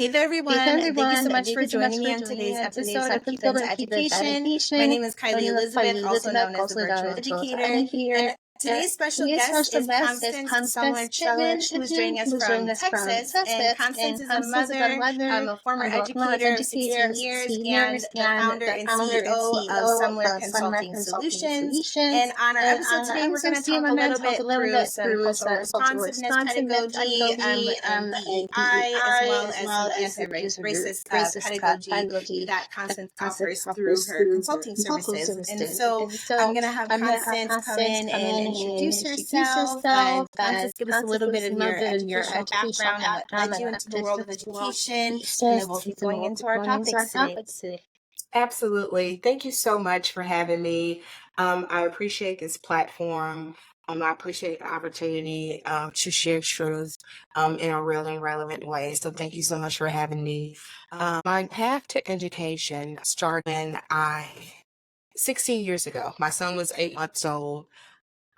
Hey there, everyone, and thank you so much for joining me on today's episode of Keep Into Education. My name is Kylie Elizabeth, also known as the Virtual Educator, and today's special guest is Constance Sumler-Chitman, who's joining us from Texas, and Constance is a mother, a former educator of 16 years, and the founder and CEO of Sumler Consulting Solutions. And on our episode today, we're going to talk a little bit through some cultural responsiveness, pedagogy, and DEI, as well as anti-racist pedagogy that Constance offers through her consulting services. And so I'm going to have Constance come in and introduce herself. And Constance, give us a little bit of your educational background and what led you into the world of education. And then we'll keep going into our topics today. Absolutely. Thank you so much for having me. I appreciate this platform. I appreciate the opportunity to share truth in a real and relevant way. So thank you so much for having me. My path to education started when 16 years ago. My son was 8 months old.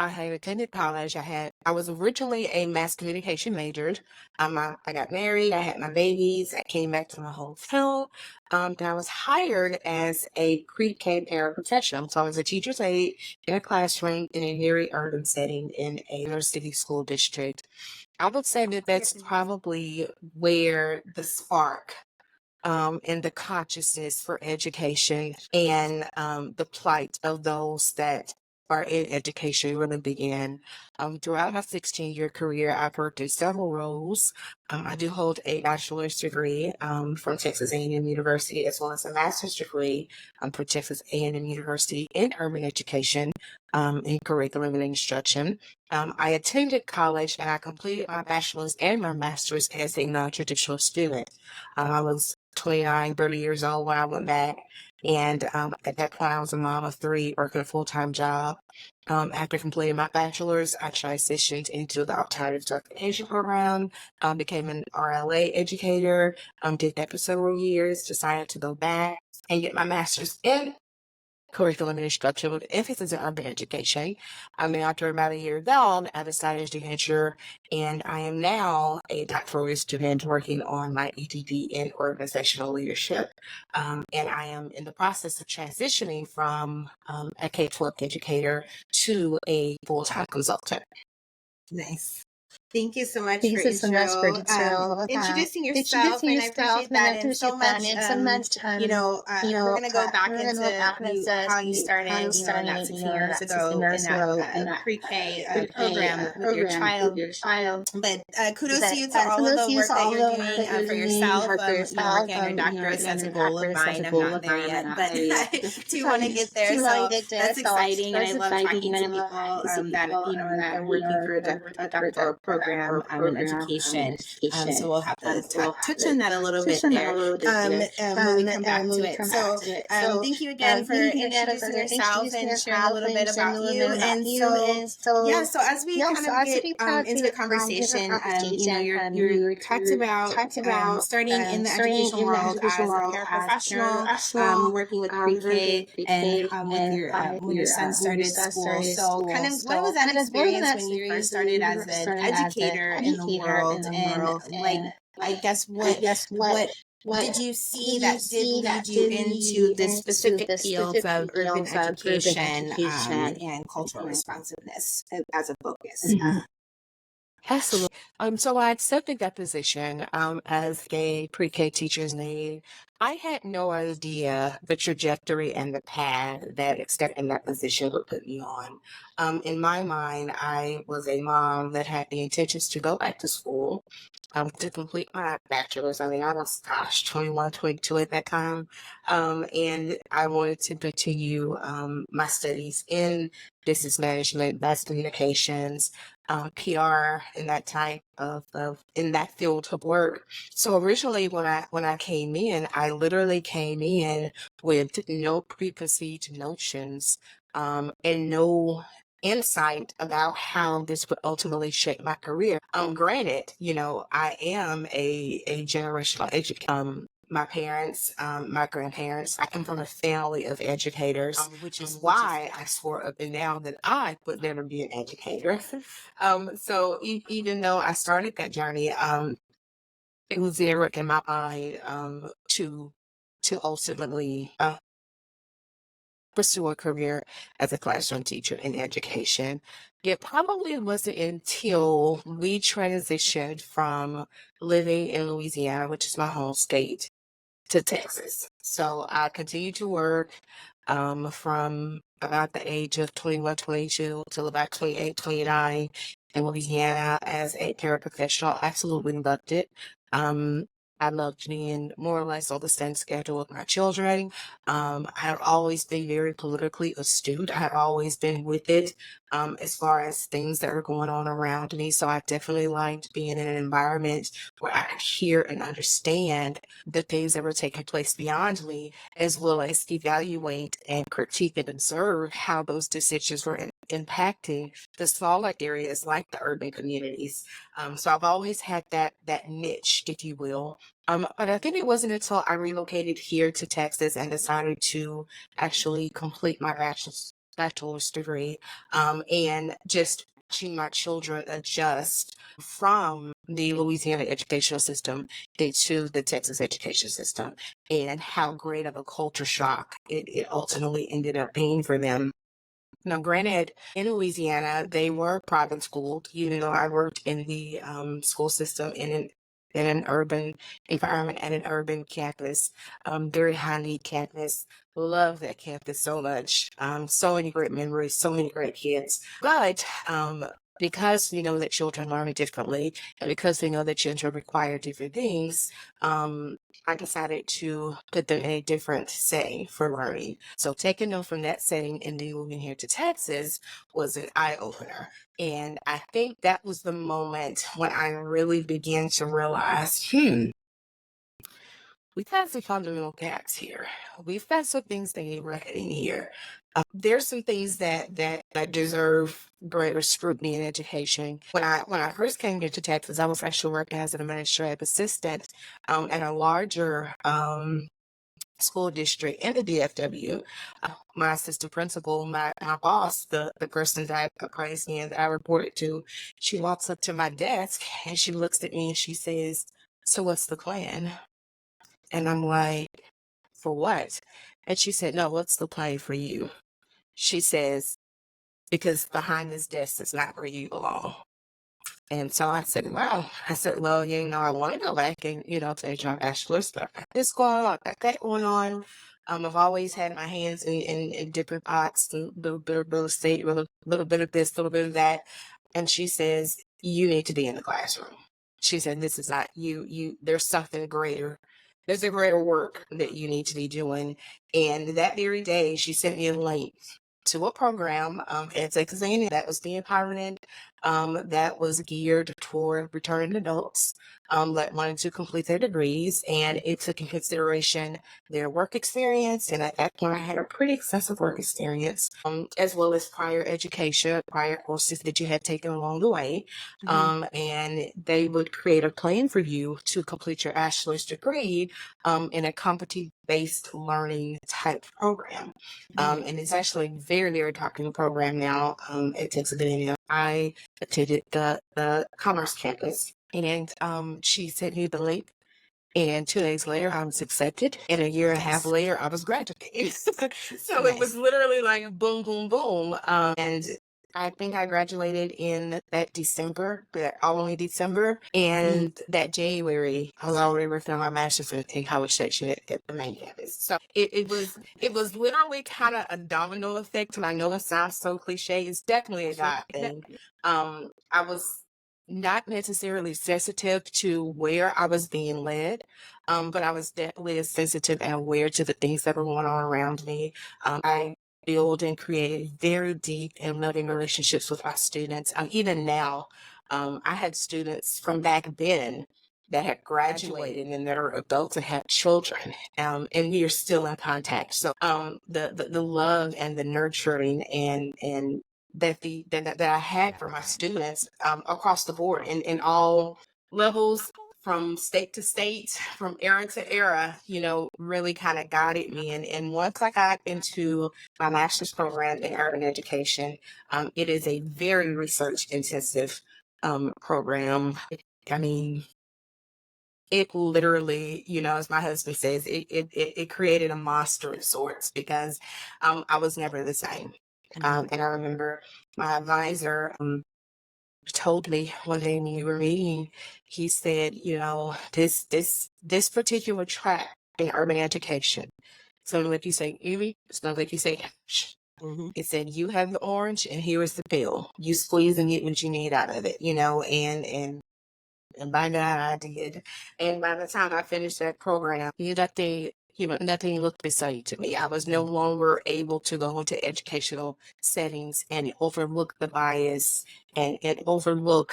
I had attended college. I was originally a mass communication major. I got married. I had my babies. I came back to my hometown. And I was hired as a pre-K paraprofessional. So I was a teacher's aide in a classroom in a very urban setting in a inner city school district. I would say that that's probably where the spark and the consciousness for education and the plight of those that are in education really began. Throughout my 16-year career, I've worked in several roles. I do hold a bachelor's degree from Texas A&M University, as well as a master's degree from Texas A&M University in urban education in curriculum and instruction. I attended college and I completed my bachelor's and my master's as a non-traditional student. I was 29, 30 years old when I went back. And at that point, I was a mom of 3, working a full-time job. After completing my bachelor's, I transitioned into the alternative certification program, became an RLA educator, did that for several years, decided to go back and get my master's in curriculum and instruction with emphasis in urban education. After about a year down, I decided to venture, and I am now a doctoral student working on my EDD in organizational leadership. And I am in the process of transitioning from a K-12 educator to a full-time consultant. Nice. Thank you so much for introducing yourself, and I appreciate that, and so much, we're going to go back into how you started, about 16 years ago in that pre-K program with your child. But kudos to you to all of the work that you're doing for yourself. Working on your doctorate, that's a goal of mine. I'm not there yet, but I do want to get there. So that's exciting, and I love talking to people that are working for a doctoral program in education. So we'll have to touch on that a little bit there when we come back to it. So thank you again for introducing yourself and sharing a little bit about you. And so as we kind of get into the conversation, you talked about starting in the education world as a paraprofessional, working with pre-K and when your son started school. So kind of what was that experience when you first started as an educator in the world, and I guess what did you see that did lead you into the specific fields of urban education and cultural responsiveness as a focus? Absolutely. So I accepted that position as a pre-K teacher's aide. I had no idea the trajectory and the path that accepting that position would put me on. In my mind, I was a mom that had the intentions to go back to school to complete my bachelor's. I was, 21, 22 at that time. And I wanted to continue my studies in business management, mass communications, PR, and that type of in that field of work. So originally when I came in, I literally came in with no preconceived notions and no insight about how this would ultimately shape my career. Granted, I am a generational educator. My parents, my grandparents, I come from a family of educators, which is why I swore up and down that I would never be an educator. So even though I started that journey, it was there in my mind to ultimately pursue a career as a classroom teacher in education. It probably wasn't until we transitioned from living in Louisiana, which is my home state, to Texas. So I continued to work from about the age of 21, 22 till about 28, 29 in Louisiana as a paraprofessional. Absolutely loved it. Um, I loved being more or less on the same schedule with my children. I have always been very politically astute. I have always been with it as far as things that are going on around me. So I definitely liked being in an environment where I could hear and understand the things that were taking place beyond me, as well as evaluate and critique and observe how those decisions were impacting the smaller areas like the urban communities. So I've always had that niche, if you will. But I think it wasn't until I relocated here to Texas and decided to actually complete my bachelor's degree, and just watching my children adjust from the Louisiana educational system to the Texas education system, and how great of a culture shock it ultimately ended up being for them. Now, granted, in Louisiana, they were private schooled. You know, I worked in the school system in an urban environment at an urban campus, very high need campus. Love that campus so much. So many great memories, so many great kids. But because we know that children learn differently, and because we know that children require different things, I decided to put them in a different setting for learning. So taking them from that setting and then moving here to Texas was an eye opener. And I think that was the moment when I really began to realize, we've had some fundamental gaps here. We've got some things that need reckoning here. There's some things that deserve greater scrutiny in education. When I first came here to Texas, I was actually working as an administrative assistant at a larger school district in the DFW. My assistant principal, my boss, the person that appraised me and that I reported to, she walks up to my desk and she looks at me and she says, "So what's the plan?" And I'm like, "For what?" And she said, "No, what's the plan for you?" She says, "Because behind this desk is not where you belong." And so I said, "Wow." I said, "Well, I want to go back and, finish my bachelor's, but I got this going on, I got that going on. I've always had my hands in different pots, a little bit of real estate, little bit of this, a little bit of that." And she says, "You need to be in the classroom." She said, "This is not you, there's something greater. There's a greater work that you need to be doing." And that very day, she sent me a link to a program at Texas A&M that was being piloted, that was geared toward returning adults that wanted to complete their degrees, and it took in consideration their work experience. And at that point, I had a pretty extensive work experience, as well as prior education, prior courses that you had taken along the way. And they would create a plan for you to complete your bachelor's degree in a competency-based learning type program. And it's actually a very, very popular program now at Texas A&M. I attended the Commerce campus, and she sent me the link. And 2 days later, I was accepted. And a year and a half later, I was graduating. So it was literally like boom, boom, boom. And I think I graduated in that December, that only December. And that January, I was already working on my master's in college section at the main campus. So it was literally kind of a domino effect. And I know it sounds so cliche. It's definitely a God thing. I was not necessarily sensitive to where I was being led, but I was definitely sensitive and aware to the things that were going on around me. I build and create very deep and loving relationships with my students. Even now, I had students from back then that had graduated and that are adults and have children, and we are still in contact. So the love and the nurturing and that I had for my students across the board in all levels, from state to state, from era to era, really kind of guided me. And once I got into my master's program in urban education, it is a very research intensive program. I mean, it literally, as my husband says, it created a monster of sorts because I was never the same. And I remember my advisor told me one day when we were meeting, he said, this particular track in urban education, it's not like you say Evie, it's not like you say Ash. It said you have the orange and here is the pill. You squeeze and get what you need out of it, and by that I did. And by the time I finished that program, nothing looked the same to me. I was no longer able to go into educational settings and overlook the bias and overlook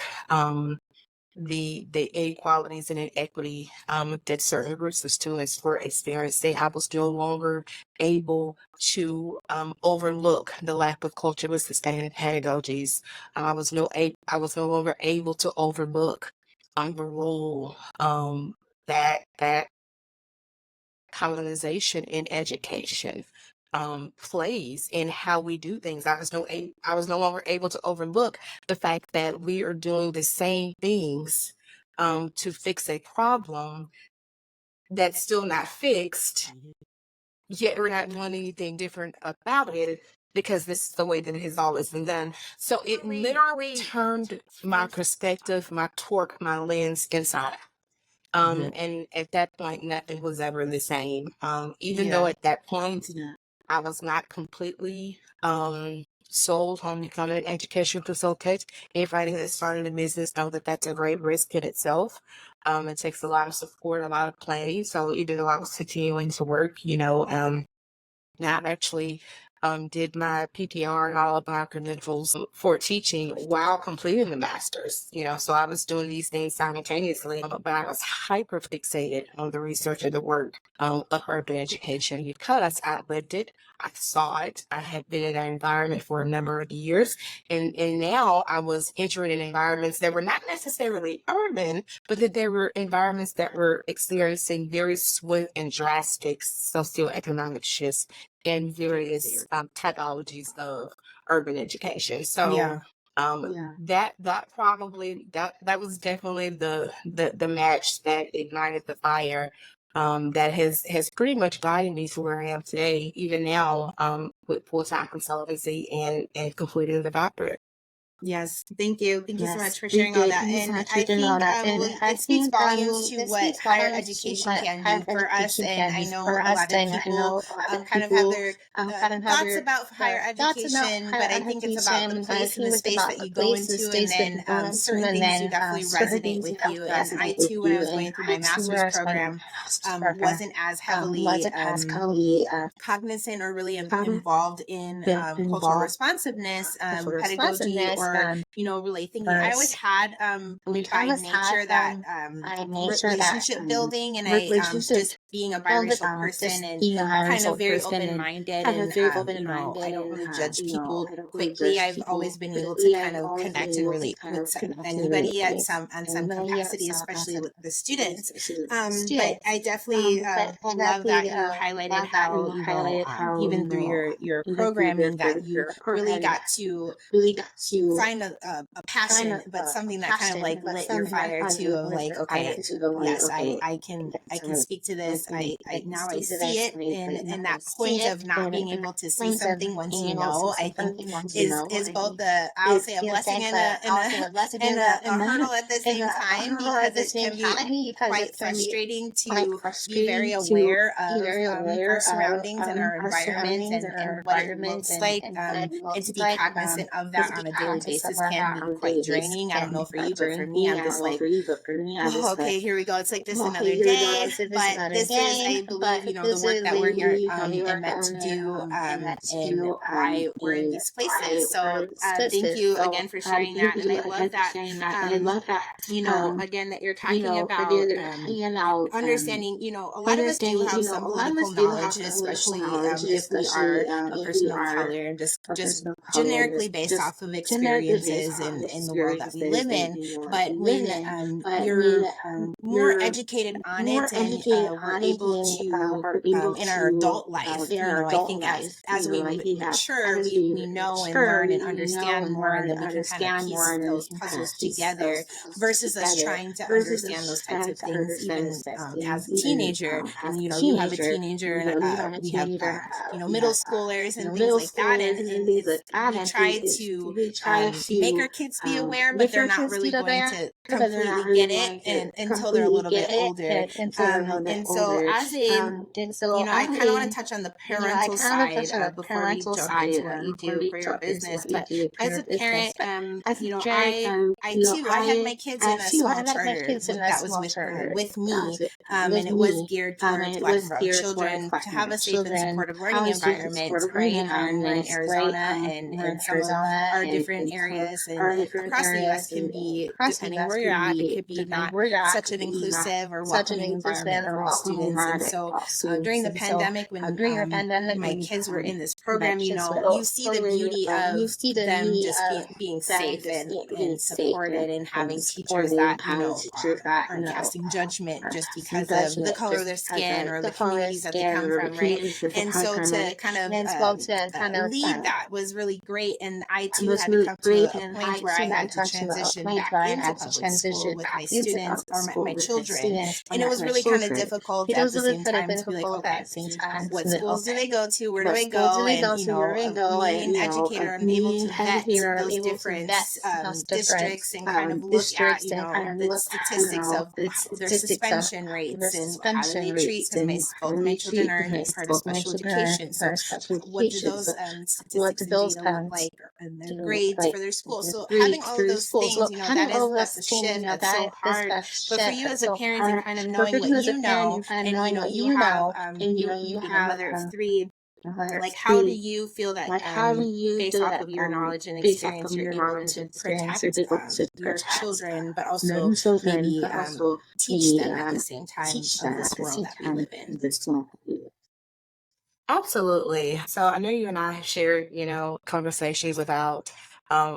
the inequalities and inequity that certain groups of students were experiencing. I was no longer able to overlook the lack of culturally sustained pedagogies. I was no longer able to overlook the role that colonization in education plays in how we do things. I was no longer able to overlook the fact that we are doing the same things to fix a problem that's still not fixed, yet we're not doing anything different about it because this is the way that it has always been done. So it literally turned my perspective, my torque, my lens inside. And at that point, nothing was ever the same. Even though at that point, I was not completely sold on becoming an education consultant. Anybody that started a business know that that's a great risk in itself. It takes a lot of support, a lot of planning. So even though I was continuing to work, now I actually did my PTR and all of my credentials for teaching while completing the master's, so I was doing these things simultaneously, but I was hyper fixated on the research and the work of urban education because I lived it, I saw it, I had been in that environment for a number of years, and now I was entering in environments that were not necessarily urban, but that there were environments that were experiencing very swift and drastic socioeconomic shifts and various typologies of urban education. So that was definitely the match that ignited the fire that has pretty much guided me to where I am today, even now with full-time consultancy and completing the doctorate. Yes, thank you. Thank you so much for sharing all that. And I think it speaks volumes to what higher education can do for us. And I know a lot of people kind of have their thoughts about higher education, but I think it's about the place and the space that you go into, and then certain things do definitely resonate with you. And I too, when I was going through my master's program, wasn't as heavily cognizant or really involved in cultural responsiveness, pedagogy, or relay thinking. I always had by nature that relationship building, and I just being a biracial person and kind of very open-minded, and I don't really judge people quickly. I've always been able to kind of connect and relate with anybody on some capacity, especially with the students. But I definitely love that you highlighted how even through your programming that you really got to find a passion, but something that kind of like lit your fire too, of like, okay, yes, I can speak to this. I now I see it, and that point of not being able to see something once you know, I think is both I'll say a blessing and a hurdle at the same time, because it can be quite frustrating to be very aware of our surroundings and our environments and what it looks like, and to be cognizant of that on a daily basis can be quite draining. I don't know for you, but for me, I'm just like, oh, okay, here we go. It's like this another day, but this is, I believe, the work that we're here and meant to do, and why we're in these places. So thank you again for sharing that, and I love that, again, that you're talking about understanding understanding, a lot of us do have some political knowledge, especially if we are a person of color, and just generically based off of experiences in the world that we live in. But when you're more educated on it, and we're able to in our adult life, I think as we mature, we know and learn and understand more, and then we can kind of piece those puzzles together, versus us trying to understand those types of things even as a teenager. And you have a teenager, and we have middle schoolers and things like that, and we try to make our kids be aware, but they're not really going to completely get it until they're a little bit older. And so as a I kind of want to touch on the parental side before we jump into what you do for your business. But as a parent, I had my kids in a small charter that was with me, and it was geared towards Black and brown children to have a safe and supportive learning environment, right? We're in Arizona, and some of our different areas and across the U.S. can be, depending where you're at, it could be not such an inclusive or welcoming environment for all students. And so during the pandemic, when my kids were in this program, you see the beauty of them just being safe and supported, and having teachers that aren't casting judgment just because of the color of their skin or the communities that they come from, right? And so to kind of lead that was really great. And I too had to come to a point where I had to transition back into public school with my students, or my children. And it was really kind of difficult at the same time to be like, okay, what schools do they go to? Where do I go? And me, an educator, I'm able to vet those different districts and kind of look at the statistics of their suspension rates and how do they treat, because both my children are in part of special education. So what do those statistics and data look like, and their grades for their school? So having all of those things, that's a shift that's so hard. But for you as a parent, and kind of knowing what you know, and you have you being a mother of three, like how do you feel that based off of your knowledge and experience, you're able to protect your children, but also maybe teach them at the same time of this world that we live in? Absolutely. So I know you and I have shared, conversations about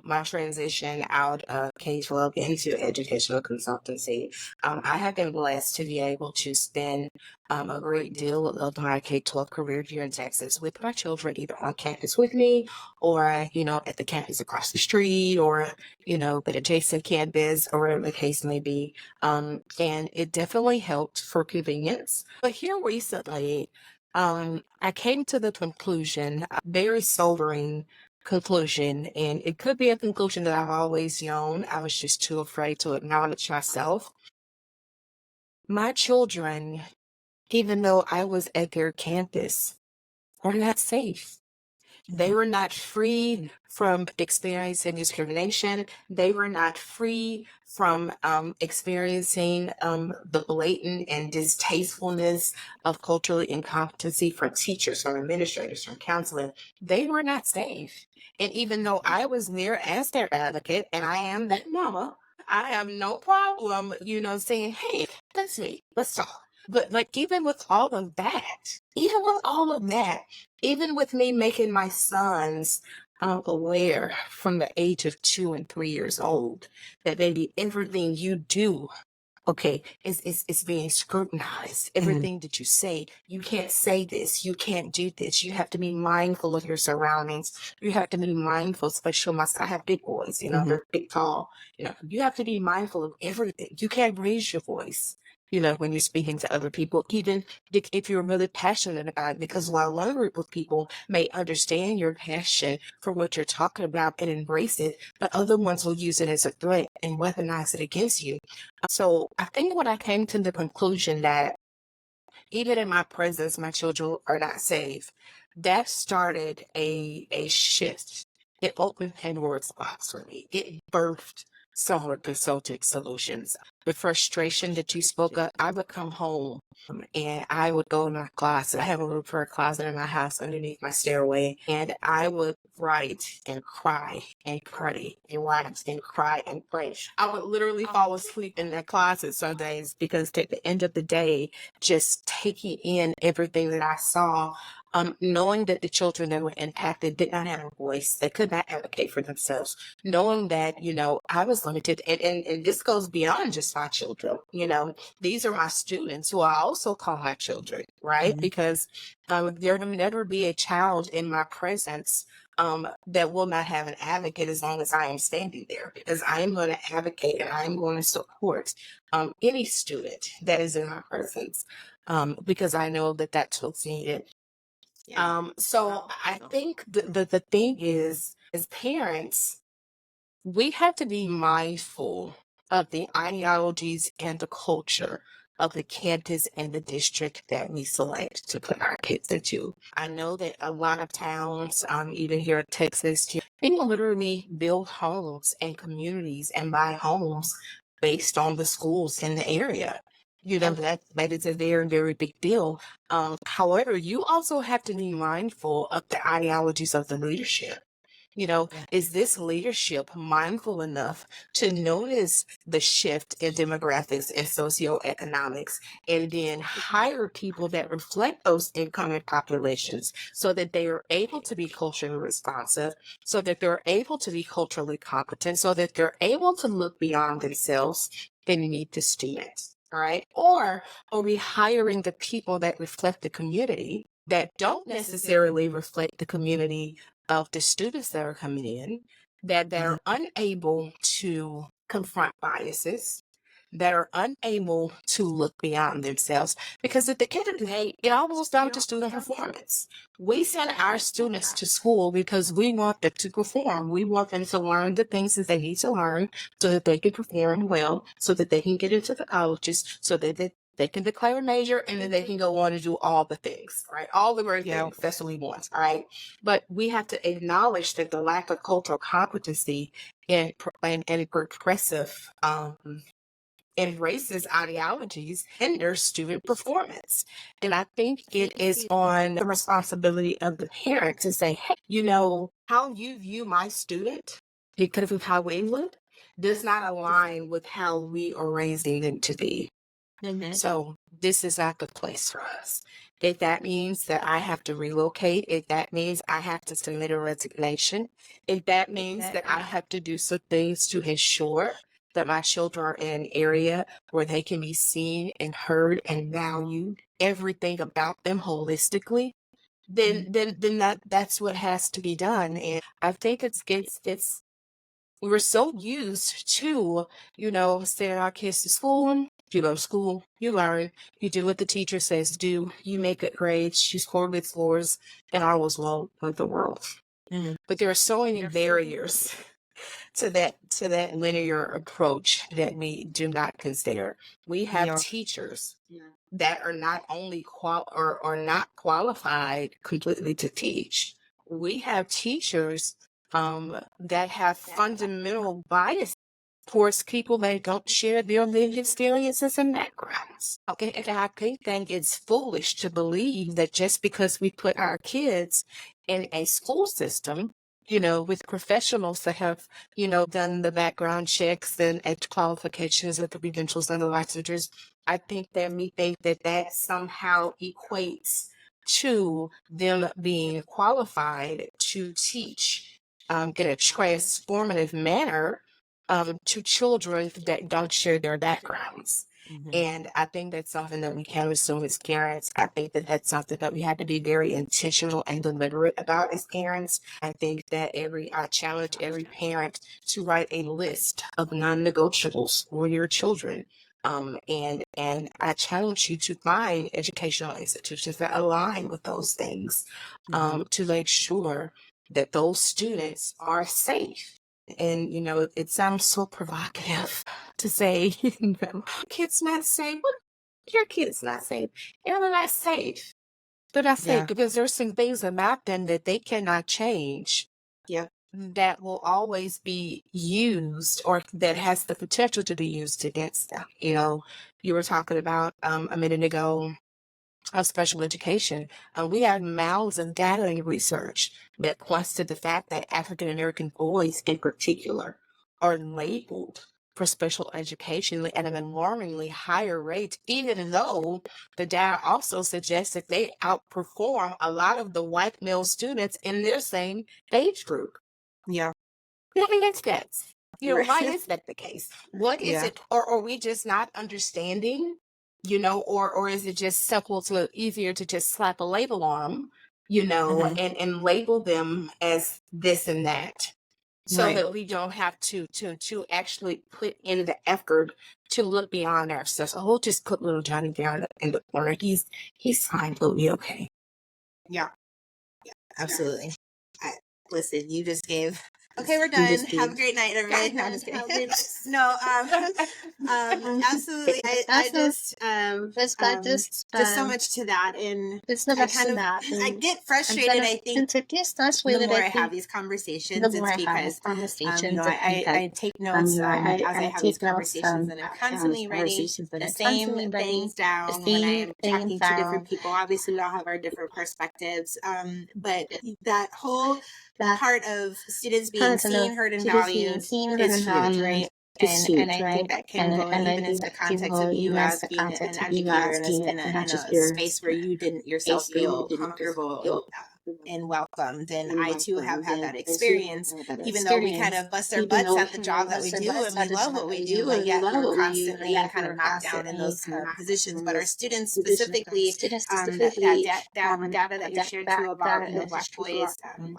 my transition out of K-12 into educational consultancy. I have been blessed to be able to spend a great deal of my K-12 career here in Texas with my children, either on campus with me, or, at the campus across the street, or, the adjacent campus, or whatever the case may be. And it definitely helped for convenience. But here recently, I came to the conclusion, a very sobering conclusion, and it could be a conclusion that I've always known. I was just too afraid to acknowledge myself. My children, even though I was at their campus, were not safe. They were not free from experiencing discrimination. They were not free from experiencing the blatant and distastefulness of cultural incompetency from teachers, from administrators, from counseling. They were not safe. And even though I was there as their advocate, and I am that mama, I have no problem, saying, hey, let's meet, let's talk. But even with all of that, even with me making my sons aware from the age of 2 and 3 years old that baby, everything you do, is being scrutinized. Everything that you say, you can't say this, you can't do this. You have to be mindful of your surroundings. You have to be mindful, especially I have big boys, they're big, tall. You have to be mindful of everything. You can't raise your voice, when you're speaking to other people, even if you're really passionate about it, because while one group of people may understand your passion for what you're talking about and embrace it, but other ones will use it as a threat and weaponize it against you. So I think when I came to the conclusion that even in my presence, my children are not safe, that started a shift. It opened Pandora's box for me. It birthed Sumler Consulting Solutions. the frustration that you spoke of, I would come home and I would go in my closet. I have a little prayer closet in my house underneath my stairway, and I would write and cry and pray and write and cry and pray. I would literally fall asleep in that closet some days because at the end of the day, just taking in everything that I saw, knowing that the children that were impacted did not have a voice, they could not advocate for themselves, knowing that, I was limited. And this goes beyond just my children. These are my students who I also call my children, right? Because there will never be a child in my presence that will not have an advocate as long as I am standing there, because I am going to advocate and I am going to support any student that is in my presence, because I know that that's what's needed. So I think the thing is, as parents, we have to be mindful of the ideologies and the culture of the campus and the district that we select to put our kids into. I know that a lot of towns, even here in Texas, people literally build homes and communities and buy homes based on the schools in the area. That is a very, very big deal. However, you also have to be mindful of the ideologies of the leadership. Is this leadership mindful enough to notice the shift in demographics and socioeconomics, and then hire people that reflect those incoming populations so that they are able to be culturally responsive, so that they're able to be culturally competent, so that they're able to look beyond themselves and meet the students? All right. Or are we hiring the people that reflect the community that don't necessarily reflect the community of the students that are coming in, that are unable to confront biases, that are unable to look beyond themselves? Because at the end of the day, it all boils down to student performance. We send our students to school because we want them to perform. We want them to learn the things that they need to learn so that they can perform well, so that they can get into the colleges, so that they can declare a major, and then they can go on and do all the things, right? All the great things. That's what we want, all right? But we have to acknowledge that the lack of cultural competency and progressive and racist ideologies hinder student performance. And I think it is on the responsibility of the parent to say, hey, how you view my student, because of how we look, does not align with how we are raising them to be. So this is not the place for us. If that means that I have to relocate, if that means I have to submit a resignation, if that means that I have to do some things to ensure that my children are in an area where they can be seen and heard and valued, everything about them holistically, then that's what has to be done. And I think it's we're so used to, sending our kids to school. You go to school, you learn, you do what the teacher says do, you make good grades, you score good scores, and all was well with the world. But there are so many barriers to that linear approach that we do not consider. We have teachers that are not only not qualified completely to teach. We have teachers that have fundamental bias towards people that don't share their lived experiences and backgrounds. Okay, and I think it's foolish to believe that just because we put our kids in a school system, with professionals that have, done the background checks and qualifications and the credentials and the licensures, I think that we think that somehow equates to them being qualified to teach in a transformative manner to children that don't share their backgrounds. And I think that's something that we can assume as parents. I think that that's something that we have to be very intentional and deliberate about as parents. I think that I challenge every parent to write a list of non-negotiables for your children. And I challenge you to find educational institutions that align with those things, to make sure that those students are safe. And, it sounds so provocative to say, kid's not safe. What? Your kid's not safe. They're not safe. They're not safe because there's some things about them that they cannot change. that will always be used or that has the potential to be used against them. You know, you were talking about a minute ago of special education. We have miles of data and research that points to the fact that African American boys in particular are labeled for special education at an alarmingly higher rate, even though the data also suggests that they outperform a lot of the white male students in their same age group. Yeah. That makes sense. You know, Right. why is that the case? What is Yeah. it, or are we just not understanding, you know, or is it just simple to easier to just slap a label on them, you know, Mhm. and label them as this and that, so Right. that we don't have to actually put in the effort to look beyond ourselves. Oh, we'll just put little Johnny down in the corner. He's fine. He'll be okay. Yeah. Absolutely. Listen, you just gave. Okay, we're done. Have a great night, everybody. No, I'm just kidding. No, absolutely. I just so much to that, and I get frustrated. I think the more I have these conversations, it's because you know, I take notes as I have these conversations, and I'm constantly writing the same things down when I'm talking to different people. Obviously, we all have our different perspectives, but that whole part of students being seen, heard, and valued is huge, right? And I think that can go even into the context of you as being an educator in a space where you didn't yourself feel comfortable and welcomed. And I too have had that experience, even though we kind of bust our butts at the job that we do and we love what we do, but yet we're constantly kind of knocked down in those positions. But our students specifically, that data that you shared too about, you know, Black boys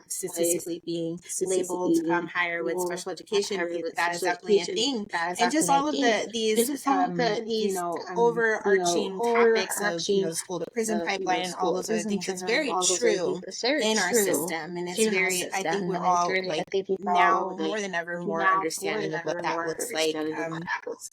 statistically being labeled higher with special education, that is definitely a thing. And just all of these you know, overarching topics of, you know, school to prison pipeline and all those other things, it's very true in our system, and it's very, I think we're all like now more than ever more understanding of what that looks like. And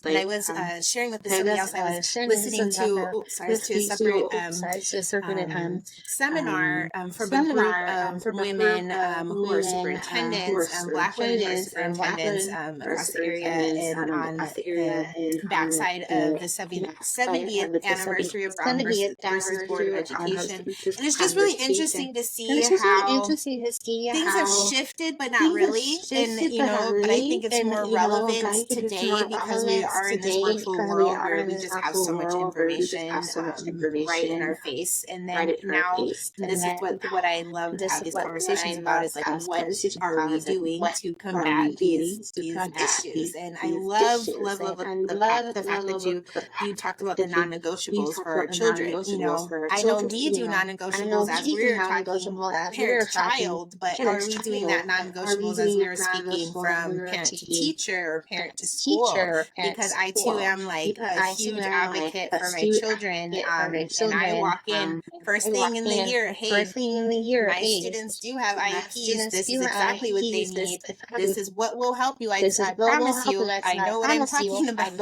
I was sharing with somebody else. I was listening to I was to a separate seminar from a group of women who are superintendents, Black women who are superintendents across the area and on the backside of the 70th anniversary of Brown versus Board of Education. And it's just really interesting to see how things have shifted, but not really. And, you know, but I think it's more relevant today because we are in this virtual world where we just have so much information right in our face. And then now, and this is what I love to have these conversations about, is like, what are we doing to combat these issues? And I love the fact that you talked about the non-negotiables for our children. You know, I know we do non-negotiables as we're talking parent to child, but are we doing that non-negotiables as we're speaking from parent to teacher or parent to school? Because I too am like a huge advocate for my children, and I walk in first thing in the year, hey, my students do have IEPs. This is exactly what they need. This is what will help you. I promise you, I know what I'm talking about.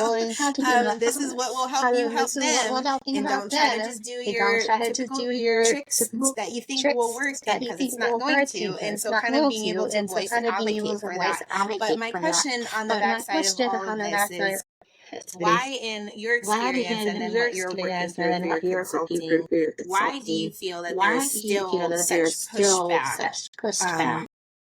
This is what will help you help them, and don't try to just do your typical tricks that you think will work, because it's not going to. And so kind of being able to voice and advocate for that. But my question on the backside of all of this is, why in your experience and then what you're working through for your consulting, why do you feel that there's still such pushback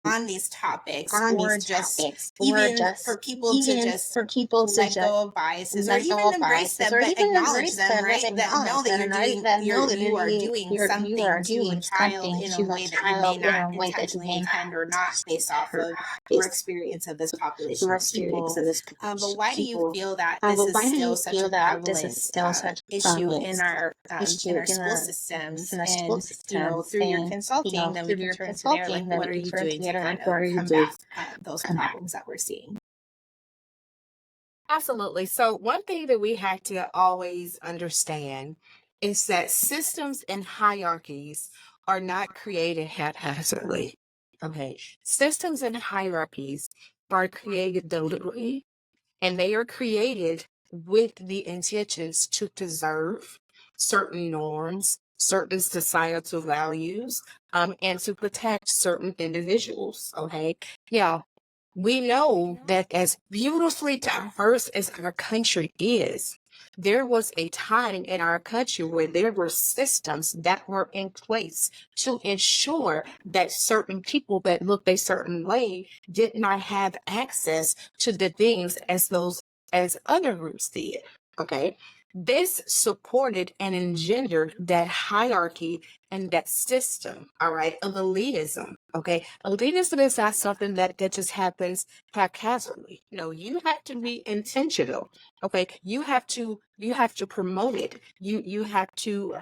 on these topics, or just even for people to just let go of biases, or even embrace them, but acknowledge them, right? That know that you are doing something to a child in a way that you may not intentionally intend, or not based off of your experience of this population of people. But why do you feel that this is still such a prevalent issue in our school systems? And, you know, through your consulting, then we can turn to there, like, what are you doing to kind of combat those problems that we're seeing? Absolutely. So one thing that we have to always understand is that systems and hierarchies are not created haphazardly. Okay. Systems and hierarchies are created deliberately, and they are created with the intentions to preserve certain norms certain societal values, and to protect certain individuals. Okay. Yeah. We know that as beautifully diverse as our country is, there was a time in our country where there were systems that were in place to ensure that certain people that looked a certain way did not have access to the things as other groups did. Okay. This supported and engendered that hierarchy and that system, all right, of elitism. Okay. Elitism is not something that just happens haphazardly. No, you have to be intentional. Okay. You have to promote it. You have to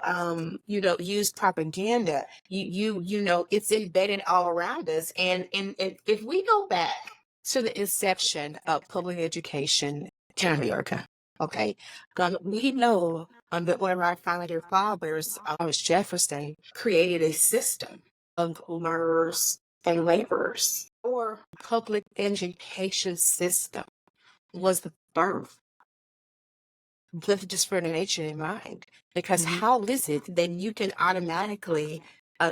use propaganda. It's embedded all around us. And if we go back to the inception of public education in America, okay, we know that one of our founding fathers, Thomas Jefferson, created a system of learners and laborers. Our public education system was the birth with discrimination in mind. Because how is it that you can automatically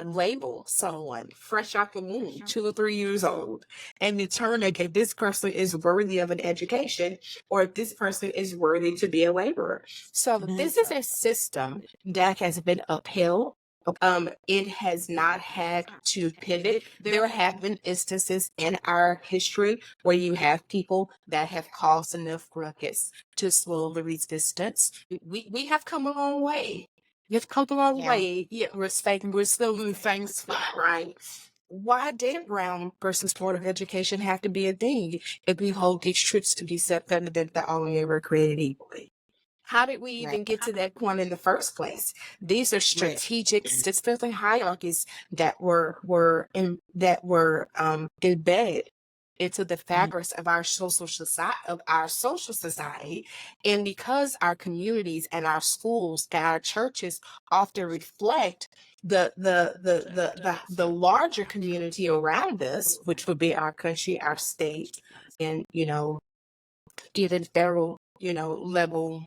label someone fresh off the moon, 2 or 3 years old, and determine if this person is worthy of an education or if this person is worthy to be a laborer? So this is a system that has been upheld. It has not had to pivot. There have been instances in our history where you have people that have caused enough ruckus to slow the resistance. We have come a long way. We've come a long way. Yeah, we're still in the same spot, right? Why did Brown versus Board of Education have to be a thing if we hold these truths to be self-evident that all we were created equally? How did we even get to that point in the first place? These are strategic systems and hierarchies that were embedded into the fabrics of our social society. And because our communities and our schools and our churches often reflect the larger community around us, which would be our country, our state, and even federal level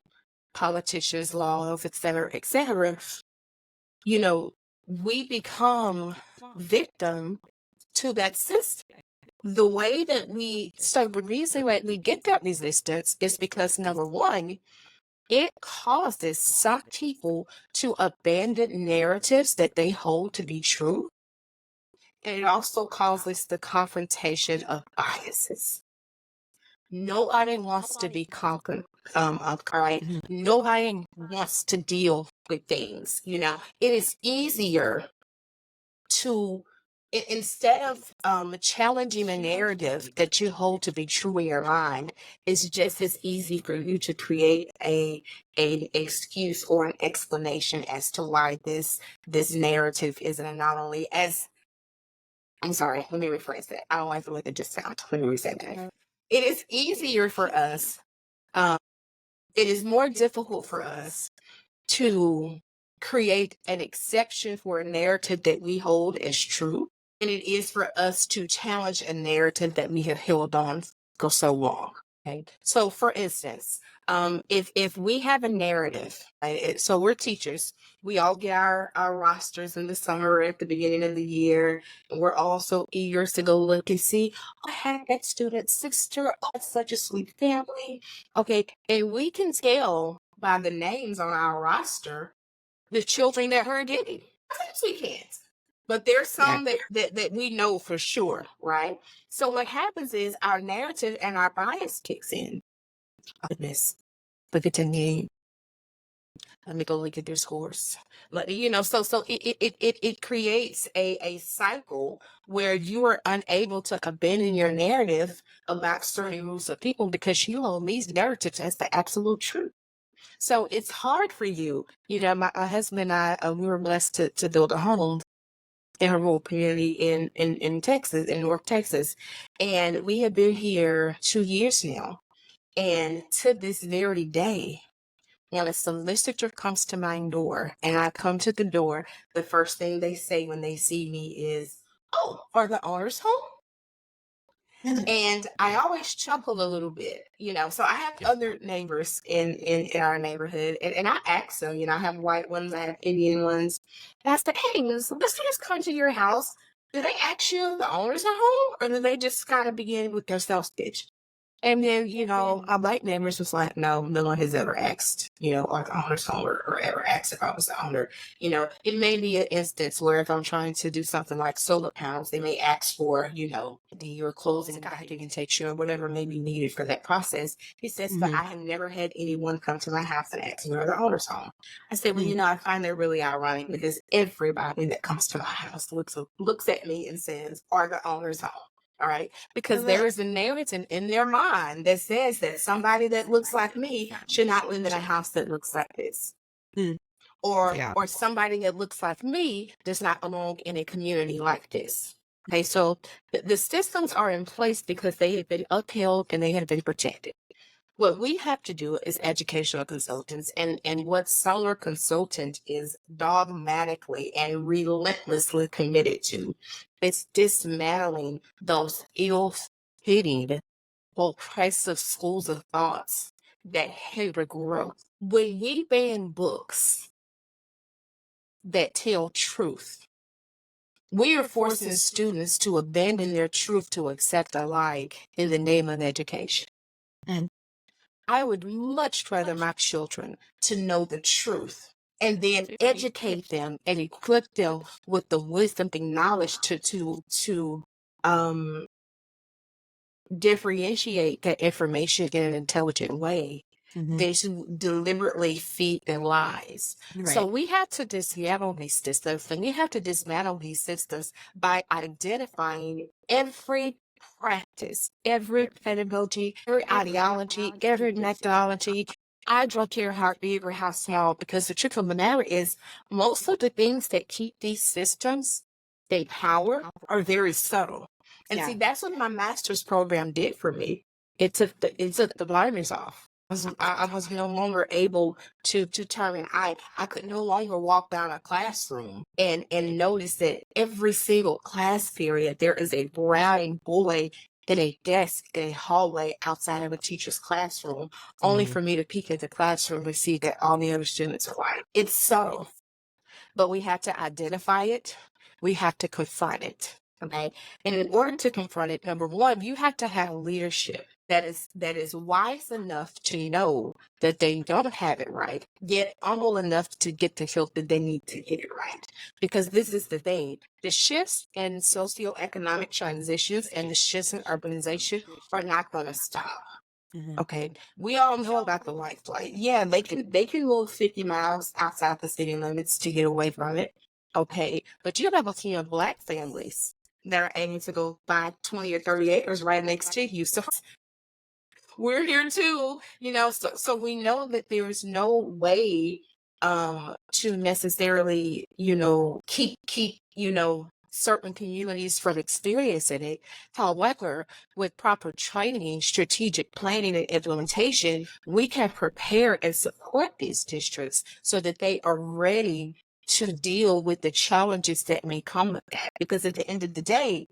politicians, laws, et cetera, we become victim to that system. The reason why we get that resistance is because, number one, it causes some people to abandon narratives that they hold to be true. And it also causes the confrontation of biases. Nobody wants to be conquered. All right. Nobody wants to deal with things. It is easier to instead of challenging a narrative that you hold to be true in your mind, it's just as easy for you to create an excuse or an explanation as to why this narrative is an anomaly. I'm sorry, let me rephrase that. I don't like the way that just sounds. Let me reset that. It is easier for us. It is more difficult for us to create an exception for a narrative that we hold as true, and it is for us to challenge a narrative that we have held on for so long. Okay. So, for instance, if we have a narrative, right, so we're teachers, we all get our rosters in the summer at the beginning of the year. And we're also eager to go look and see, oh, I had that student's sister, oh, it's such a sweet family. Okay, and we can tell by the names on our roster the children that are getting. Sometimes we can't. But there's some that we know for sure, right? So what happens is our narrative and our bias kicks in. Oh, goodness. Look at the name. Let me go look at their scores. But so it creates a cycle where you are unable to abandon your narrative about certain groups of people because you hold these narratives as the absolute truth. So it's hard for you. My husband and I, we were blessed to build a home in a rural community in Texas, in North Texas. And we have been here 2 years now. And to this very day, when a solicitor comes to my door and I come to the door, the first thing they say when they see me is, "Oh, are the owners home?" And I always chuckle a little bit, So I have other neighbors in our neighborhood, and I ask them, I have white ones, I have Indian ones. And I said, hey, let's just come to your house. Do they ask you the owners at home, or do they just kind of begin with their self stitch? And then, our white neighbors was like, no, no one has ever asked, or the owner's owner, or ever asked if I was the owner. It may be an instance where if I'm trying to do something like solar panels, they may ask for, your closing documentation or whatever may be needed for that process. He says, but I have never had anyone come to my house and ask me where the owner's home. I said, well, I find that really ironic because everybody that comes to my house looks at me and says, are the owners home? All right. Because there is a narrative in their mind that says that somebody that looks like me should not live in a house that looks like this. Or somebody that looks like me does not belong in a community like this. Okay, so the systems are in place because they have been upheld and they have been protected. What we have to do as educational consultants, and what Sumler Consultant is dogmatically and relentlessly committed to, is dismantling those ill-fitting, oppressive schools of thoughts that hinder growth. When we ban books that tell truth, we are forcing students to abandon their truth to accept a lie in the name of education. And I would much rather my children to know the truth and then educate them and equip them with the wisdom and knowledge to differentiate that information in an intelligent way than to deliberately feed them lies. So we have to dismantle these systems, and we have to dismantle these systems by identifying every practice, every pedagogy, every ideology, every methodology. I don't care how big or how small, because the truth of the matter is most of the things that keep these systems, they power, are very subtle. And see, that's what my master's program did for me. It took the blinders off. I was no longer able to turn an eye. I could no longer walk down a classroom and notice that every single class period there is a brown boy in a desk in a hallway outside of a teacher's classroom, only for me to peek at the classroom and see that all the other students are white. It's subtle, but we have to identify it. We have to confront it. Okay. And in order to confront it, number one, you have to have leadership that is wise enough to know that they don't have it right, yet humble enough to get the help that they need to get it right. Because this is the thing. The shifts in socioeconomic transitions and the shifts in urbanization are not going to stop. Okay, we all know about the white flight. Yeah, they can go 50 miles outside the city limits to get away from it. Okay, but you have a few Black families that are aiming to go buy 20 or 30 acres right next to you. So we're here too, so we know that there is no way to necessarily, keep certain communities from experiencing it. However, with proper training, strategic planning, and implementation, we can prepare and support these districts so that they are ready to deal with the challenges that may come with that. Because at the end of the day,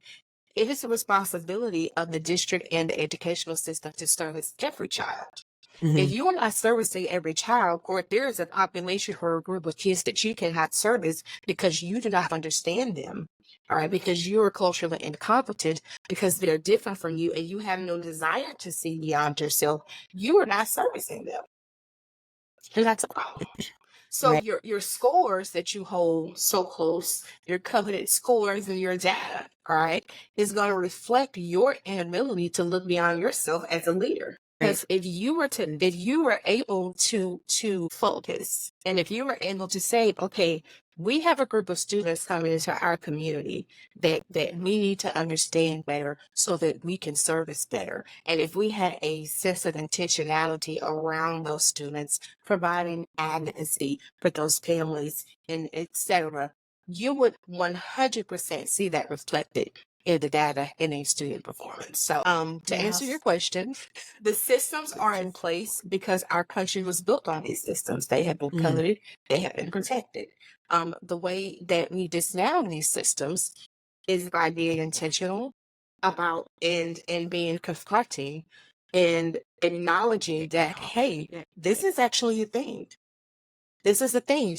it is the responsibility of the district and the educational system to service every child. If you are not servicing every child, or if there is a population or a group of kids that you cannot service because you do not understand them, all right, because you are culturally incompetent, because they're different from you and you have no desire to see beyond yourself, you are not servicing them. And that's a problem. So your scores that you hold so close, your coveted scores and your data, all right, is going to reflect your inability to look beyond yourself as a leader. Because if you were able to focus, and if you were able to say, okay, we have a group of students coming into our community that we need to understand better so that we can service better. And if we had a sense of intentionality around those students, providing advocacy for those families and etc., you would 100% see that reflected in the data in a student performance. So to answer your question, the systems are in place because our country was built on these systems. They have been coveted, they have been protected. The way that we dismantle these systems is by being intentional, about and being confronting and acknowledging that, hey, this is actually a thing. This is a thing.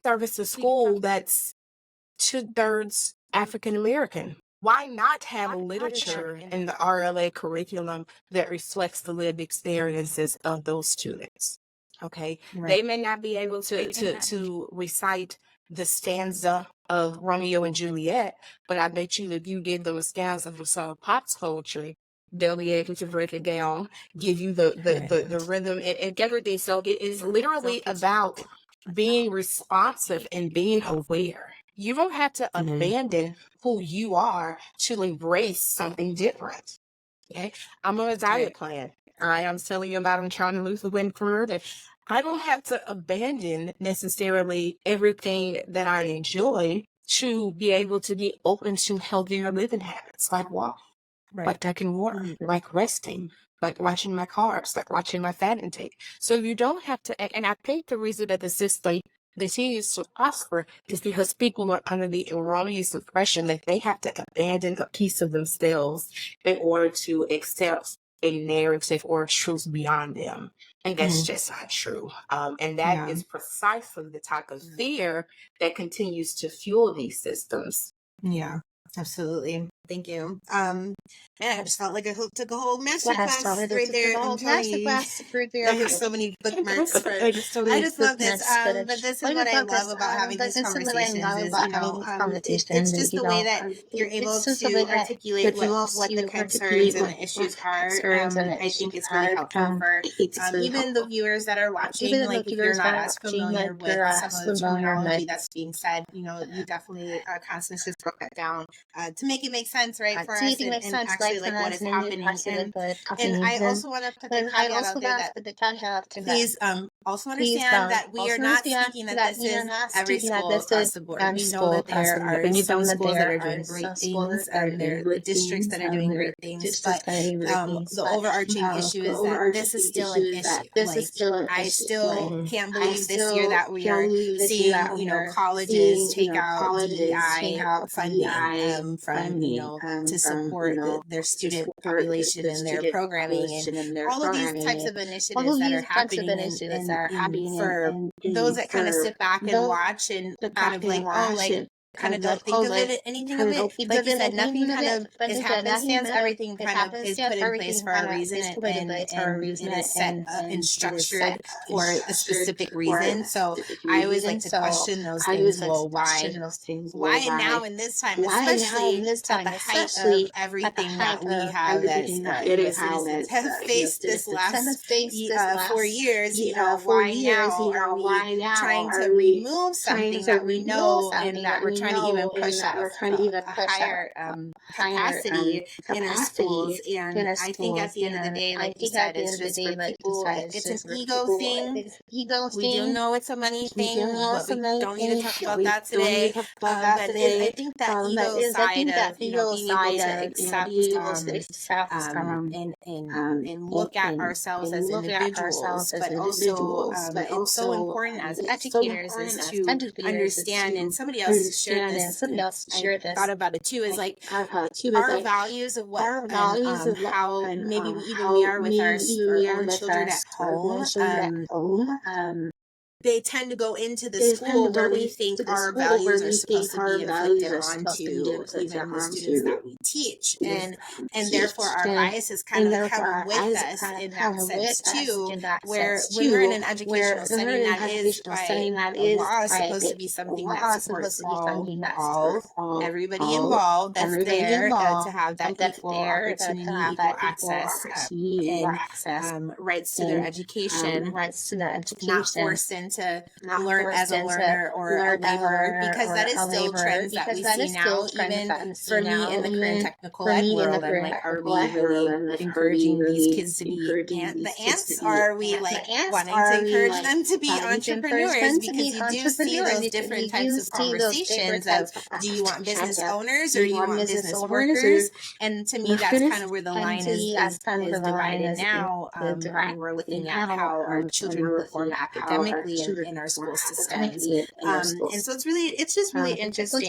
Service a school that's 2/3 African American. Why not have a literature in the RLA curriculum that reflects the lived experiences of those students? Okay, Right. they may not be able to recite the stanza of Romeo and Juliet, but I bet you if you did those stanzas of some Pop's poetry, they'll be able to break it down, give you the rhythm and everything. So it is literally about being responsive and being aware. You don't have to abandon who you are to embrace something different. Okay. I'm on a diet plan. I'm telling you about I'm trying to lose the weight for that. I don't have to abandon necessarily everything that I enjoy to be able to be open to healthier living habits like walk, like taking water, like resting, like watching my carbs, like watching my fat intake. So you don't have to, and I think the reason that the system continues to prosper is because people are under the erroneous impression that they have to abandon a piece of themselves in order to accept a narrative or a truth beyond them. And that's just not true. And that is precisely the type of fear that continues to fuel these systems. Yeah, absolutely. Thank you. Man, I just felt like I took a whole master class right there. I'm telling you, I have so many bookmarks for. I just love this. But this is what I love about having these conversations is, it's just the way that you're able to articulate what the concerns and the issues are. I think it's really helpful for even the viewers that are watching. Like if you're not as familiar with some of the terminology that's being said, you definitely, Constance just broke that down to make it make sense, right, for us and actually like what is happening. And I also want to put the caveat out there that please also understand that we are not speaking that this is every school across the board. We know that there are some schools that are doing great things, there are districts that are doing great things, but the overarching issue is that this is still an issue. Like I still can't believe this year that we are seeing, colleges take out DEI funding from, to support their student population and their programming and all of these types of initiatives that are happening. And for those that kind of sit back and watch and kind of like, kind of don't think of it, anything of it. Like you said, nothing kind of is happenstance. Everything kind of is put in place for a reason, and it is set and structured for a specific reason. So I always like to question those things. Well, why now in this time, especially at the height of everything that we have as citizens have faced this last 4 years? Why now are we trying to remove something that we know and that we're trying to even push a higher capacity in our schools? And I think at the end of the day, like you said, it's just for people, it's an ego thing. We do know it's a money thing, but we don't need to talk about that today. But I think that ego side of being able to accept and look at ourselves as individuals, but also it's so important as educators is to understand. And somebody else shared this. I thought about it too. Is like our values of what and how maybe even we are with our own children at home. They tend to go into the school where we think our values are supposed to be inflicted onto even the students that we teach, and therefore our biases kind of come with us in that sense too. Where when we're in an educational setting that is by law is supposed to be something that supports all everybody involved that's there to have that equal opportunity, equal access, and rights to their education, not forced into learn as a learner or a laborer, because that is still trends that we see now. Even for me in the career and technical ed world, I'm like, are we really encouraging these kids to be the ants? Are we like wanting to encourage them to be entrepreneurs? Because you do see those different types of conversations of, do you want business owners or do you want business workers? And to me, that's kind of where the line is divided now. When we're looking at how our children perform academically be in our school systems. And so it's just really interesting,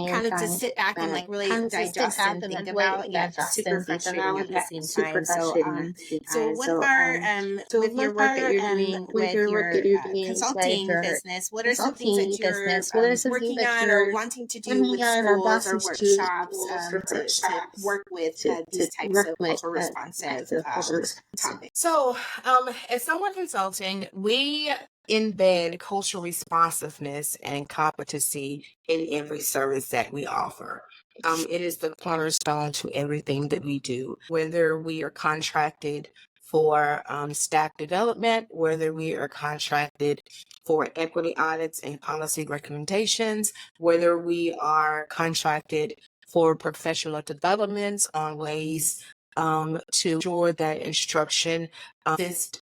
kind of to sit back and like really digest and think about, yet super frustrating at the same time. So with your work that you're doing with your consulting business, what are some things that you're working on or wanting to do with schools or workshops to work with these types of cultural responsive topics? So, at Sumler Consulting, we embed cultural responsiveness and competency in every service that we offer. It is the cornerstone to everything that we do, whether we are contracted for staff development, whether we are contracted for equity audits and policy recommendations, whether we are contracted for professional developments on ways to ensure that instruction consists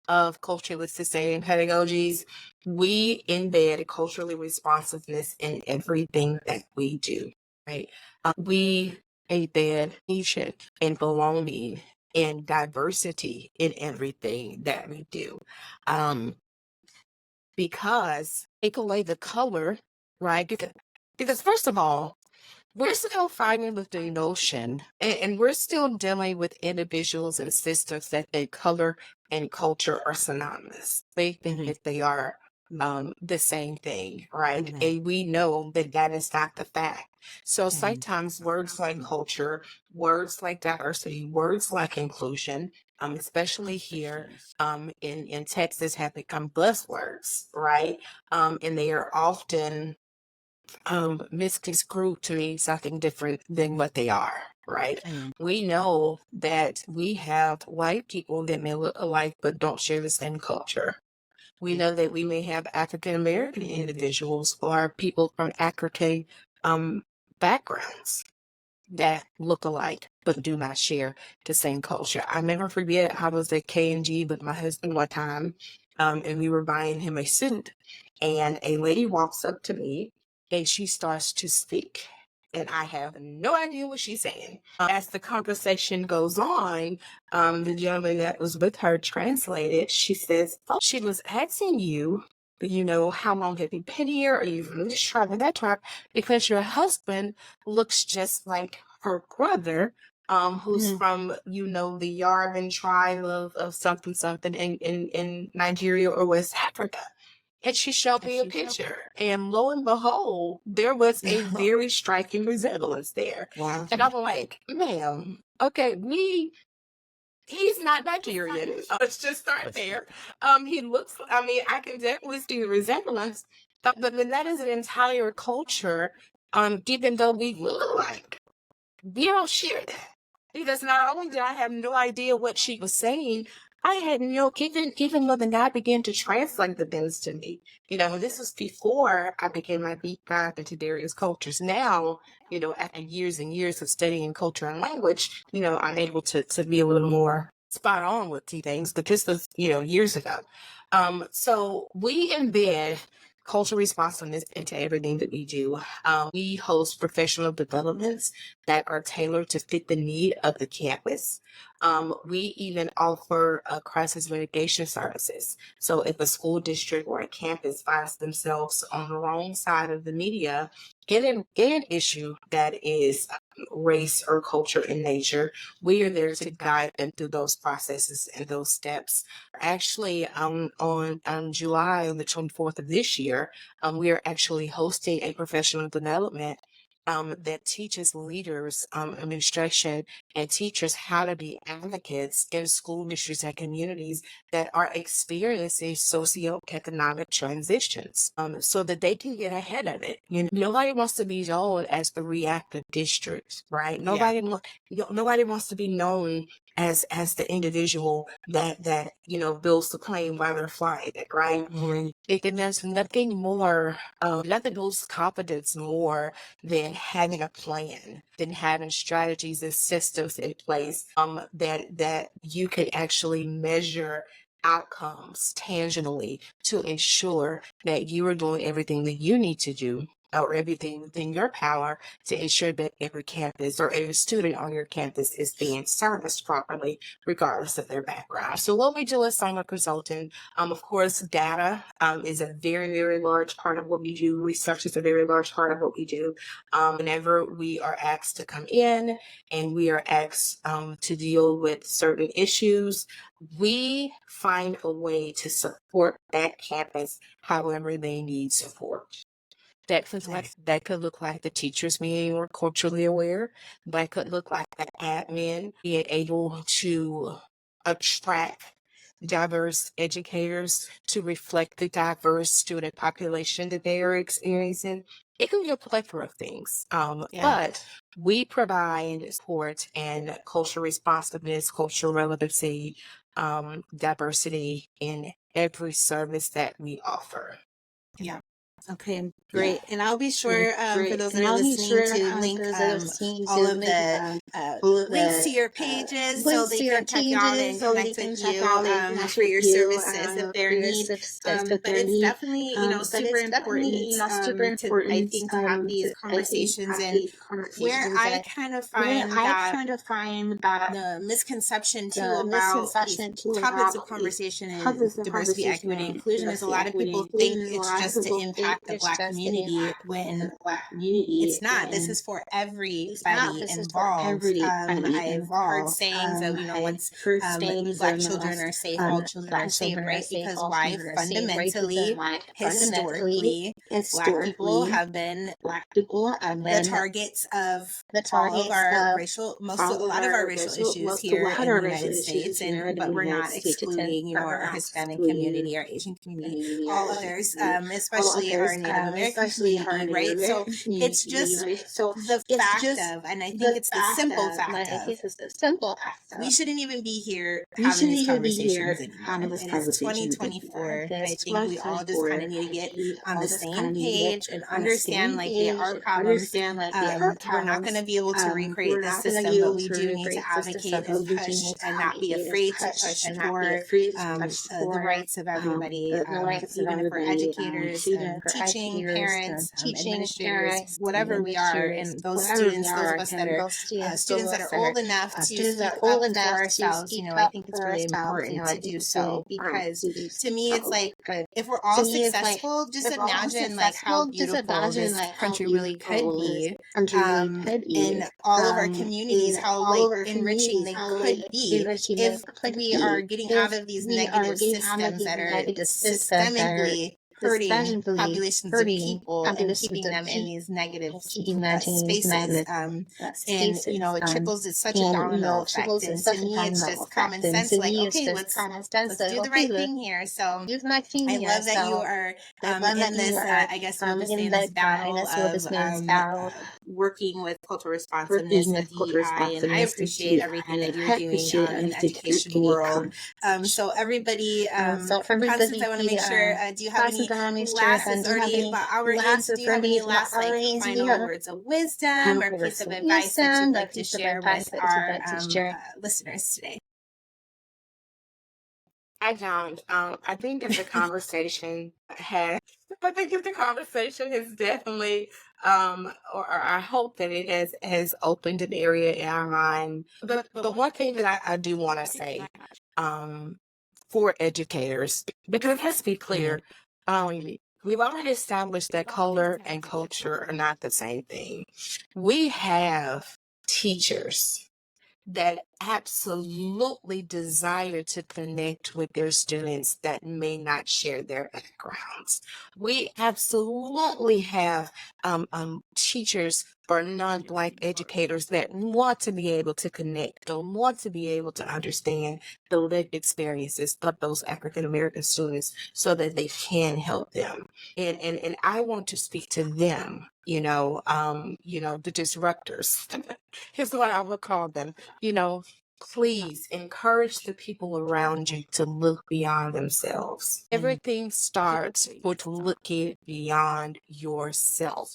of culturally sustained pedagogies. We embed culturally responsiveness in everything that we do, right? We embed inclusion and belonging and diversity in everything that we do. Because take away the color, right? Because first of all, we're still fighting with the notion, and we're still dealing with individuals and systems that think color and culture are synonymous. They think that they are the same thing, right? And we know that that is not the fact. So sometimes words like culture, words like diversity, words like inclusion, especially here in Texas, have become buzzwords, right? And they are often misconstrued to mean something different than what they are, right? We know that we have white people that may look alike but don't share the same culture. We know that we may have African American individuals or people from African backgrounds that look alike but do not share the same culture. I never forget, I was at K&G with my husband one time, and we were buying him a suit, and a lady walks up to me and she starts to speak, and I have no idea what she's saying. As the conversation goes on, the gentleman that was with her translated. She says, "Oh, she was asking you, how long have you been here? Are you from this tribe or that tribe? Because your husband looks just like her brother, who's from, the Yarvan tribe of something, something in Nigeria or West Africa." And she showed me a picture. And lo and behold, there was a very striking resemblance there. Wow. And I'm like, ma'am, okay, he's not Nigerian. Let's just start there. He looks, I can definitely see the resemblance, but that is an entire culture, even though we look alike. We don't share that. Because not only did I have no idea what she was saying, I had even when the guy began to translate the things to me. This was before I began my deep dive into various cultures. Now, after years and years of studying culture and language, I'm able to be a little more spot on with key things, but this was, years ago. So we embed cultural responsiveness into everything that we do. We host professional developments that are tailored to fit the need of the campus. We even offer crisis mitigation services. So if a school district or a campus finds themselves on the wrong side of the media in an issue that is race or culture in nature, we are there to guide them through those processes and those steps. Actually, on July the 24th of this year, we are actually hosting a professional development that teaches leaders, administration, and teachers how to be advocates in school districts and communities that are experiencing socioeconomic transitions, so that they can get ahead of it. Nobody wants to be known as the reactive district, right? Nobody wants to be known as the individual that builds the plane while they're flying it, right? There's nothing more, nothing builds confidence more than having a plan, than having strategies and systems in place that you can actually measure outcomes tangibly to ensure that you are doing everything that you need to do or everything within your power to ensure that every campus or every student on your campus is being serviced properly, regardless of their background. So what we do at Sumler Consulting, of course, data is a very, very large part of what we do. Research is a very large part of what we do. Whenever we are asked to come in and we are asked to deal with certain issues, we find a way to support that campus however they need support. That could look like the teachers being more culturally aware. That could look like the admin being able to attract diverse educators to reflect the diverse student population that they are experiencing. It can be a plethora of things. But we provide support and cultural responsiveness, cultural relevancy, diversity in every service that we offer. Yeah. Okay, great. And I'll be sure for those that are listening to link all of the links to your pages so they can check you out and connect with you for your services if they're in need. But it's definitely, super important I think, to have these conversations. And where I kind of find that the misconception too about these topics of conversation and diversity, equity, and inclusion is a lot of people think it's just to impact the Black community when it's not. This is for everybody involved. I've heard sayings of, once Black children are safe, all children are safe, right? Because why? Fundamentally, historically, Black people have been the targets of all of our a lot of our racial issues here in the United States, but we're not excluding, our Hispanic community, our Asian community, all others, especially our Native American community, right? So it's just the fact of, and I think it's the simple fact of, we shouldn't even be here having these conversations anymore. And it's 2024. I think we all just kind of need to get on the same page and understand, like, they are problems. We're not going to be able to recreate the system, but we do need to advocate and push and not be afraid to push for the rights of everybody, even if we're educators, teaching, parents, administrators, whatever we are, and those students, those of us that are students that are old enough to speak up for ourselves, I think it's really important to do so, because to me it's like, if we're all successful, just imagine like how beautiful this country really could be, in all of our communities, how like enriching they could be if we are getting out of these negative systems that are systemically hurting populations of people and keeping them in these negative spaces. And it trickles. It's such a domino effect. And to me, it's just common sense. Like, okay, let's do the right thing here. So I love that you are in this. I guess we'll just say in this battle of working with cultural responsiveness with DEI, and I appreciate everything that you're doing in the education world. So everybody, Constance, I want to make sure. Do you have any last? It's already about our age. Do you have any last final words of wisdom or piece of advice that you'd like to share with our listeners today? I don't. I think if the conversation has, definitely, or I hope that it has opened an area in our mind. But the one thing that I do want to say, for educators, because let's be clear, we've already established that color and culture are not the same thing. We have teachers that absolutely desire to connect with their students that may not share their backgrounds. We absolutely have teachers or non-Black educators that want to be able to connect, or want to be able to understand the lived experiences of those African American students so that they can help them. And I want to speak to them, the disruptors. Here's what I would call them. Please encourage the people around you to look beyond themselves. Everything starts with looking beyond yourself.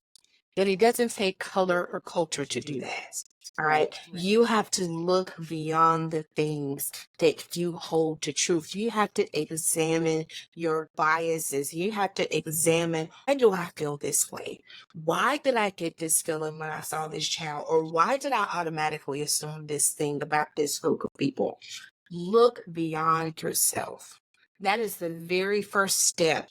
that it doesn't take color or culture to do that. All right. You have to look beyond the things that you hold to truth. You have to examine your biases. You have to examine, why do I feel this way? Why did I get this feeling when I saw this child? Or why did I automatically assume this thing about this group of people? Look beyond yourself. That is the very first step,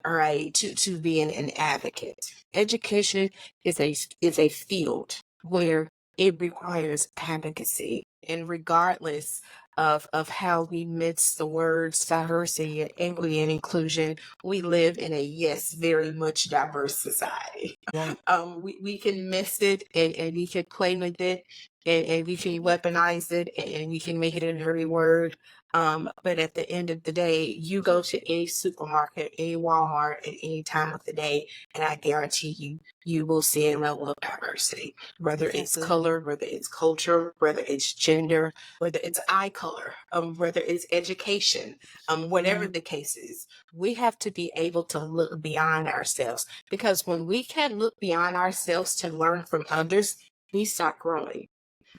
all right, to being an advocate. Education is a field where it requires advocacy. And regardless of how we mix the words diversity and equity and inclusion, we live in a, yes, very much diverse society. Yeah. We can mix it, and we can play with it, and we can weaponize it, and we can make it a dirty word. But at the end of the day, you go to any supermarket, any Walmart at any time of the day, and I guarantee you will see a level of diversity, whether it's color, whether it's culture, whether it's gender, whether it's eye color, whether it's education, whatever the case is. We have to be able to look beyond ourselves, because when we can look beyond ourselves to learn from others, we start growing.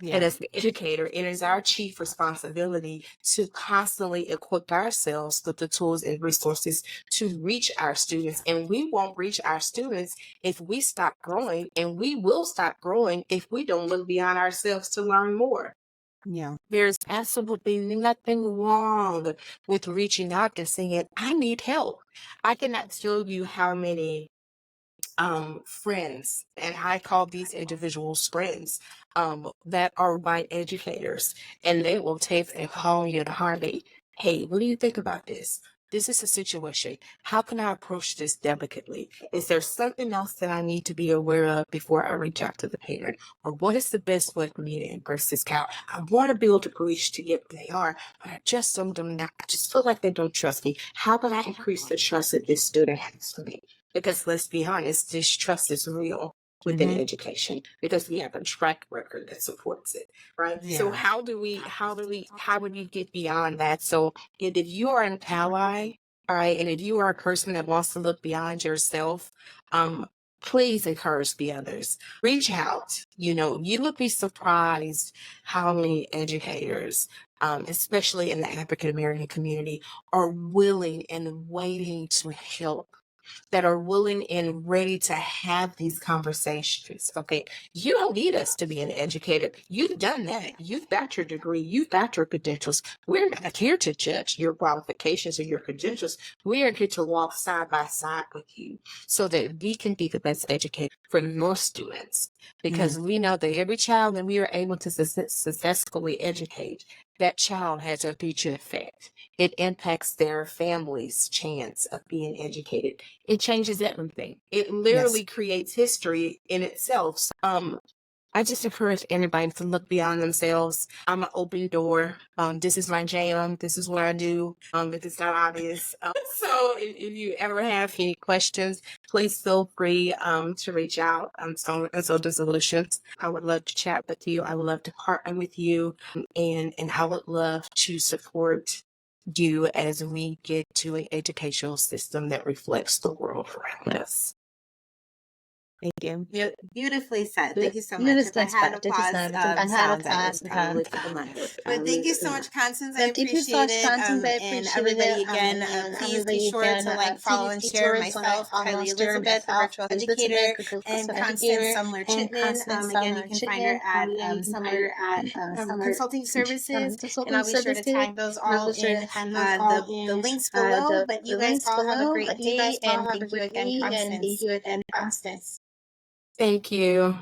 Yeah. And as the educator, it is our chief responsibility to constantly equip ourselves with the tools and resources to reach our students. And we won't reach our students if we stop growing, and we will stop growing if we don't look beyond ourselves to learn more. Yeah. There's absolutely nothing wrong with reaching out and saying, I need help. I cannot tell you how many friends, and I call these individuals friends, that are white educators, and they will take and call you in a heartbeat. Hey, what do you think about this? This is a situation. How can I approach this delicately? Is there something else that I need to be aware of before I reach out to the parent? Or what is the best way for me to embrace this child? I want to build a bridge to get where they are, but I just don't know. I just feel like they don't trust me. How can I increase the trust that this student has for me? Because let's be honest, distrust is real within education, because we have a track record that supports it, right? Yeah. So how do we get beyond that? So if you are an ally, all right, and if you are a person that wants to look beyond yourself, please encourage the others. Reach out. You would be surprised how many educators, especially in the African American community, are willing and waiting to help, that are willing and ready to have these conversations. Okay. You don't need us to be an educator. You've done that. You've got your degree. You've got your credentials. We're not here to judge your qualifications or your credentials. We are here to walk side by side with you so that we can be the best educator for your students. Because we know that every child that we are able to successfully educate, that child has a future effect. It impacts their family's chance of being educated. It changes everything. It literally creates history in itself. So, I just encourage anybody to look beyond themselves. I'm an open door. This is my jam. This is what I do. If it's not obvious. So if you ever have any questions, please feel free to reach out. Sumler Consulting Solutions. I would love to chat with you. I would love to partner with you, and I would love to support you as we get to an educational system that reflects the world around us. Thank you. Beautifully said. Thank you so much. If I had applause sounds, I would probably put them on. But thank you so much, Constance. I appreciate it. And everybody, again, please be sure to follow, and share myself, Kylie Elizabeth, the virtual educator, and Constance Sumler-Chitman. Again, you can find her at Sumler Consulting Services, and I'll be sure to tag those all in the links below. But you guys all have a great day, and thank you again, Constance. Thank you.